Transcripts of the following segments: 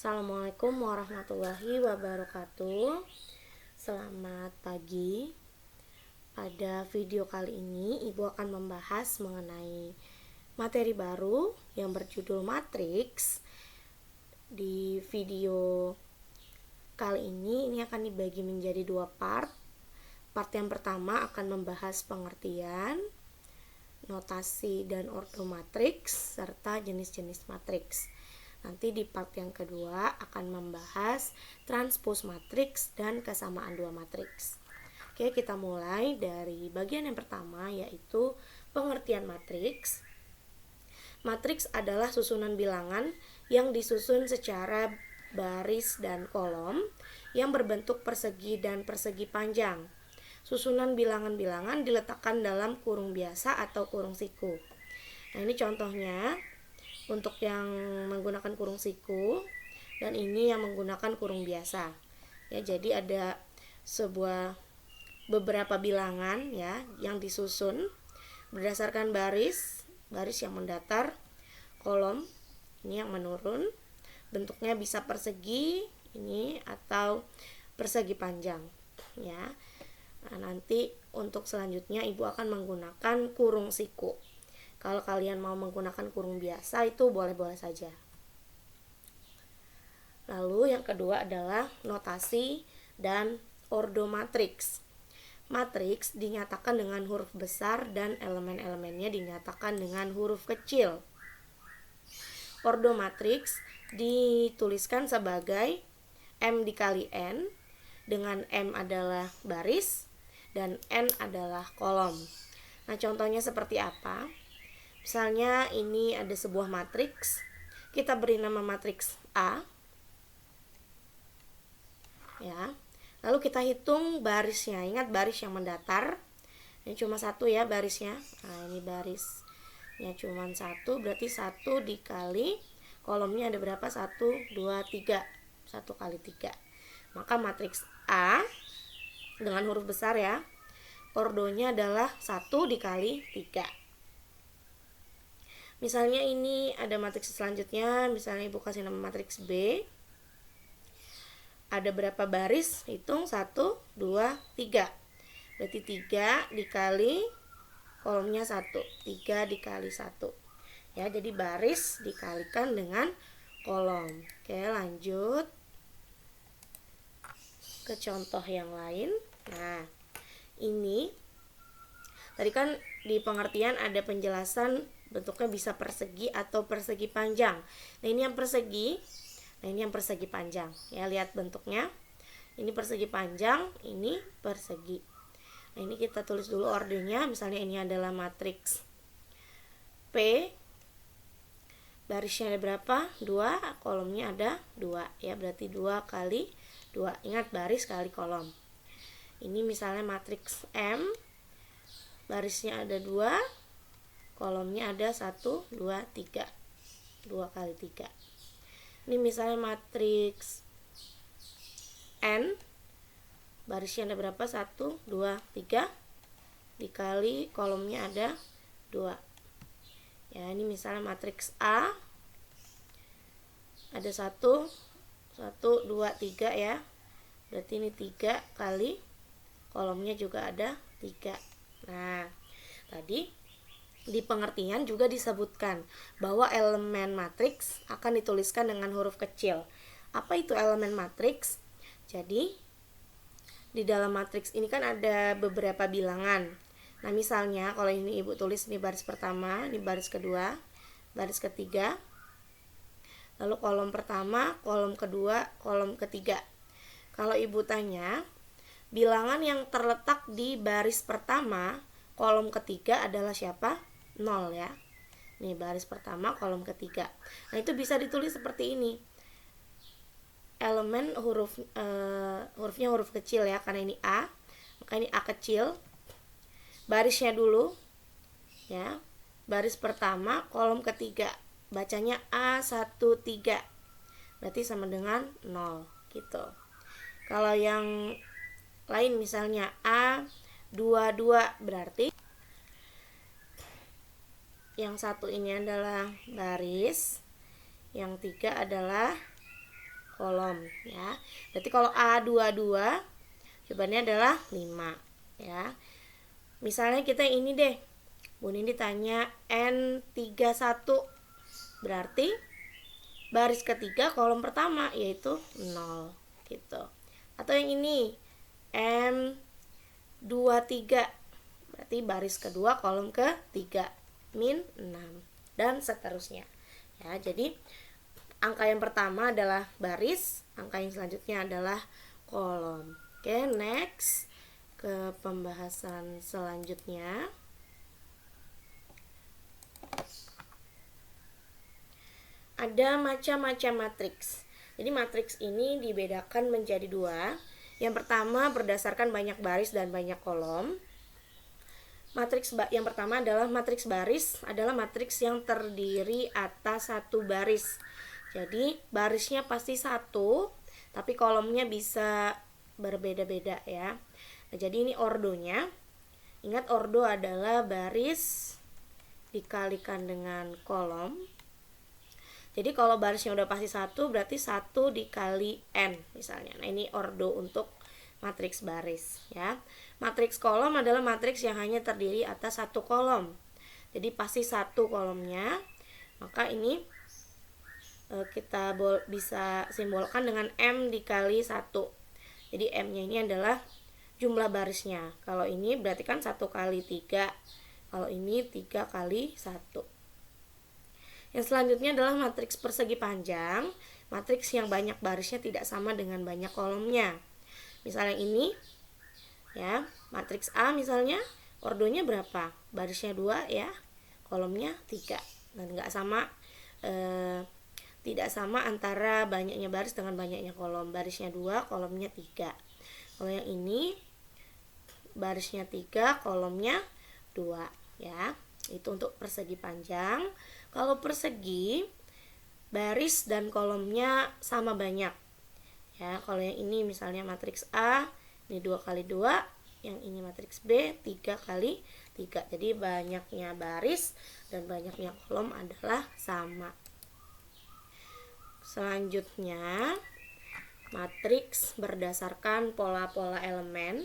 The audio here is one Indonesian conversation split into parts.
Assalamualaikum warahmatullahi wabarakatuh. Selamat pagi. Pada video kali ini Ibu akan membahas mengenai materi baru yang berjudul matriks. Di video kali ini akan dibagi menjadi dua part. Part yang pertama akan membahas pengertian, notasi dan ordo matriks serta jenis-jenis matriks. Nanti di part yang kedua akan membahas transpose matriks dan kesamaan dua matriks. Oke, kita mulai dari bagian yang pertama, yaitu pengertian matriks. Matriks adalah susunan bilangan yang disusun secara baris dan kolom yang berbentuk persegi dan persegi panjang. Susunan bilangan-bilangan diletakkan dalam kurung biasa atau kurung siku. Nah, ini contohnya. Untuk yang menggunakan kurung siku dan ini yang menggunakan kurung biasa. Ya, jadi ada beberapa bilangan ya yang disusun berdasarkan baris yang mendatar, kolom ini yang menurun. Bentuknya bisa persegi ini atau persegi panjang ya. Nah, nanti untuk selanjutnya Ibu akan menggunakan kurung siku. Kalau kalian mau menggunakan kurung biasa itu boleh-boleh saja. Lalu yang kedua adalah notasi dan ordo matriks. Matriks dinyatakan dengan huruf besar dan elemen-elemennya dinyatakan dengan huruf kecil. Ordo matriks dituliskan sebagai M dikali N, dengan M adalah baris dan N adalah kolom. Nah, contohnya seperti apa? Misalnya ini ada sebuah matriks, kita beri nama matriks A, ya. Lalu kita hitung barisnya. Ingat baris yang mendatar, ini cuma satu ya barisnya. Nah, ini barisnya cuma satu, berarti 1 dikali kolomnya ada berapa? 1, 2, 3, 1 kali 3. Maka matriks A dengan huruf besar ya, ordonya adalah 1 dikali 3. Misalnya ini ada matriks selanjutnya, misalnya Ibu kasih nama matriks B. Ada berapa baris? Hitung 1, 2, 3. Berarti 3 dikali kolomnya 1. 3 dikali 1. Ya, jadi baris dikalikan dengan kolom. Oke, lanjut ke contoh yang lain. Nah, ini tadi kan di pengertian ada penjelasan bentuknya bisa persegi atau persegi panjang. Nah, ini yang persegi. Nah, ini yang persegi panjang. Ya, lihat bentuknya. Ini persegi panjang, ini persegi. Nah, ini kita tulis dulu ordernya. Misalnya ini adalah matriks P. Barisnya ada berapa? 2, kolomnya ada 2. Ya, berarti 2 kali 2. Ingat baris kali kolom. Ini misalnya matriks M. Barisnya ada 2, kolomnya ada 1, 2, 3. 2 kali 3. Ini misalnya matriks N. Barisnya ada berapa? 1, 2, 3. Dikali kolomnya ada 2. Ya, ini misalnya matriks A. Ada 1, 2, 3 ya. Berarti ini 3 kali kolomnya juga ada 3. Nah, tadi di pengertian juga disebutkan bahwa elemen matriks akan dituliskan dengan huruf kecil. Apa itu elemen matriks? Jadi, di dalam matriks ini kan ada beberapa bilangan. Nah, misalnya kalau ini Ibu tulis ini baris pertama, ini baris kedua, baris ketiga. Lalu kolom pertama, kolom kedua, kolom ketiga. Kalau Ibu tanya, bilangan yang terletak di baris pertama, kolom ketiga adalah siapa? 0 ya. Nih baris pertama, kolom ketiga. Nah, itu bisa ditulis seperti ini. Elemen hurufnya huruf kecil ya, karena ini A, maka ini A kecil. Barisnya dulu ya. Baris pertama, kolom ketiga. Bacanya A13. Berarti sama dengan 0 gitu. Kalau yang lain misalnya A22, berarti yang satu ini adalah baris, yang 3 adalah kolom ya. Berarti kalau A22 jawabannya adalah 5 ya. Misalnya kita ini deh, Bun ini ditanya N31, berarti baris ketiga kolom pertama yaitu 0 gitu. Atau yang ini M23, berarti baris kedua kolom ketiga min 6 dan seterusnya ya. Jadi angka yang pertama adalah baris, angka yang selanjutnya adalah kolom. Oke, next ke pembahasan selanjutnya. Ada macam-macam matriks. Jadi matriks ini dibedakan menjadi dua. Yang pertama berdasarkan banyak baris dan banyak kolom. Matriks yang pertama adalah matriks baris, adalah matriks yang terdiri atas satu baris. Jadi barisnya pasti satu, tapi kolomnya bisa berbeda-beda ya. Nah, jadi ini ordonya. Ingat, ordo adalah baris dikalikan dengan kolom. Jadi kalau barisnya udah pasti satu, berarti 1 dikali n misalnya. Nah, ini ordo untuk matriks baris ya. Matriks kolom adalah matriks yang hanya terdiri atas satu kolom. Jadi pasti satu kolomnya. Maka ini kita bisa simbolkan dengan M dikali 1. Jadi M-nya ini adalah jumlah barisnya. Kalau ini berarti kan 1 kali 3. Kalau ini 3 kali 1. Yang selanjutnya adalah matriks persegi panjang. Matriks yang banyak barisnya tidak sama dengan banyak kolomnya. Misalnya ini ya, matriks A misalnya, ordonya berapa? Barisnya 2 ya, kolomnya 3. Dan nggak sama, tidak sama antara banyaknya baris dengan banyaknya kolom. Barisnya 2, kolomnya 3. Kalau yang ini barisnya 3, kolomnya 2 ya. Itu untuk persegi panjang. Kalau persegi, baris dan kolomnya sama banyak ya. Kalau yang ini misalnya matriks A, ini 2 kali 2, yang ini matriks B 3 kali 3. Jadi banyaknya baris dan banyaknya kolom adalah sama. Selanjutnya, matriks berdasarkan pola-pola elemen.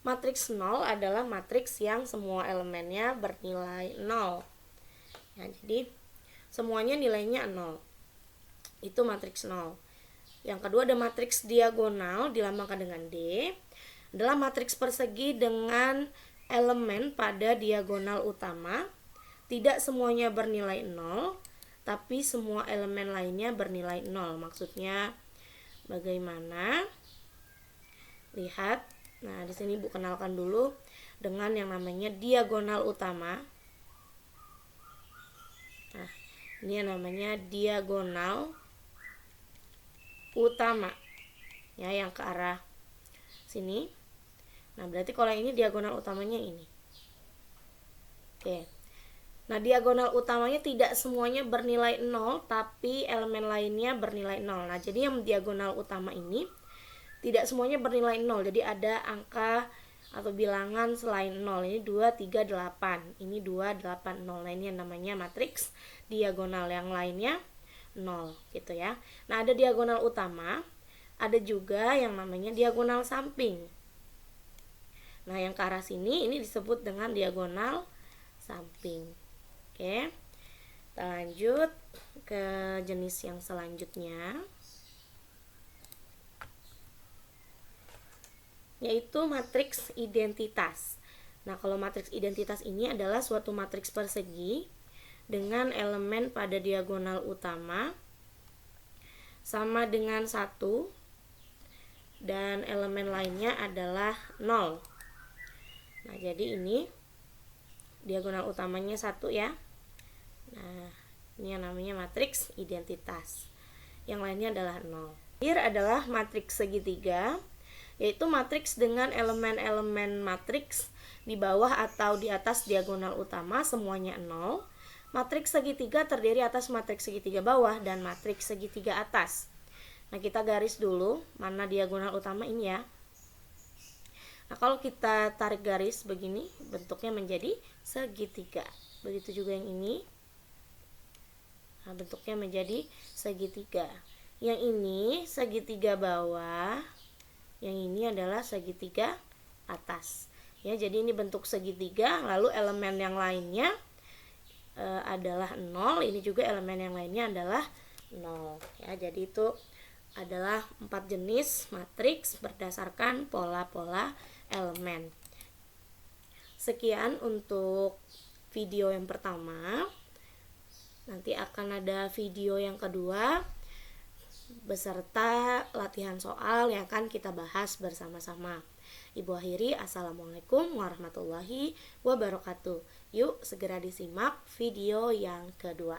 Matriks 0 adalah matriks yang semua elemennya bernilai 0 ya, jadi semuanya nilainya 0. Itu matriks 0. Yang kedua ada matriks diagonal, dilambangkan dengan D. Adalah matriks persegi dengan elemen pada diagonal utama. Tidak semuanya bernilai 0, tapi semua elemen lainnya bernilai 0. Maksudnya bagaimana? Lihat. Nah, di sini Bu kenalkan dulu dengan yang namanya diagonal utama. Nah, ini yang namanya diagonal utama ya, yang ke arah sini. Nah, berarti kalau ini diagonal utamanya ini. Oke. Nah, diagonal utamanya tidak semuanya bernilai 0, tapi elemen lainnya bernilai 0. Nah, jadi yang diagonal utama ini tidak semuanya bernilai 0. Jadi ada angka atau bilangan selain 0. Ini 2, 3, 8. Ini 2, 8, 0. Nah, ini yang namanya matriks diagonal. Yang lainnya 0 gitu ya. Nah, ada diagonal utama, ada juga yang namanya diagonal samping. Nah, yang ke arah sini ini disebut dengan diagonal samping. Oke. Kita lanjut ke jenis yang selanjutnya, yaitu matriks identitas. Nah, kalau matriks identitas ini adalah suatu matriks persegi dengan elemen pada diagonal utama sama dengan 1 dan elemen lainnya adalah 0. Nah, jadi ini diagonal utamanya 1 ya. Nah, ini yang namanya matriks identitas. Yang lainnya adalah 0. Terakhir adalah matriks segitiga, yaitu matriks dengan elemen-elemen matriks di bawah atau di atas diagonal utama semuanya 0. Matriks segitiga terdiri atas matriks segitiga bawah dan matriks segitiga atas. Nah, kita garis dulu mana diagonal utama ini ya. Nah, kalau kita tarik garis begini, bentuknya menjadi segitiga. Begitu juga yang ini. Nah, bentuknya menjadi segitiga. Yang ini segitiga bawah, yang ini adalah segitiga atas. Ya, jadi ini bentuk segitiga, lalu elemen yang lainnya adalah 0, ini juga elemen yang lainnya adalah 0. Ya, jadi itu adalah 4 jenis matriks berdasarkan pola-pola elemen. Sekian untuk video yang pertama. Nanti akan ada video yang kedua beserta latihan soal yang akan kita bahas bersama-sama. Ibu akhiri, assalamualaikum warahmatullahi wabarakatuh. Yuk segera disimak video yang kedua.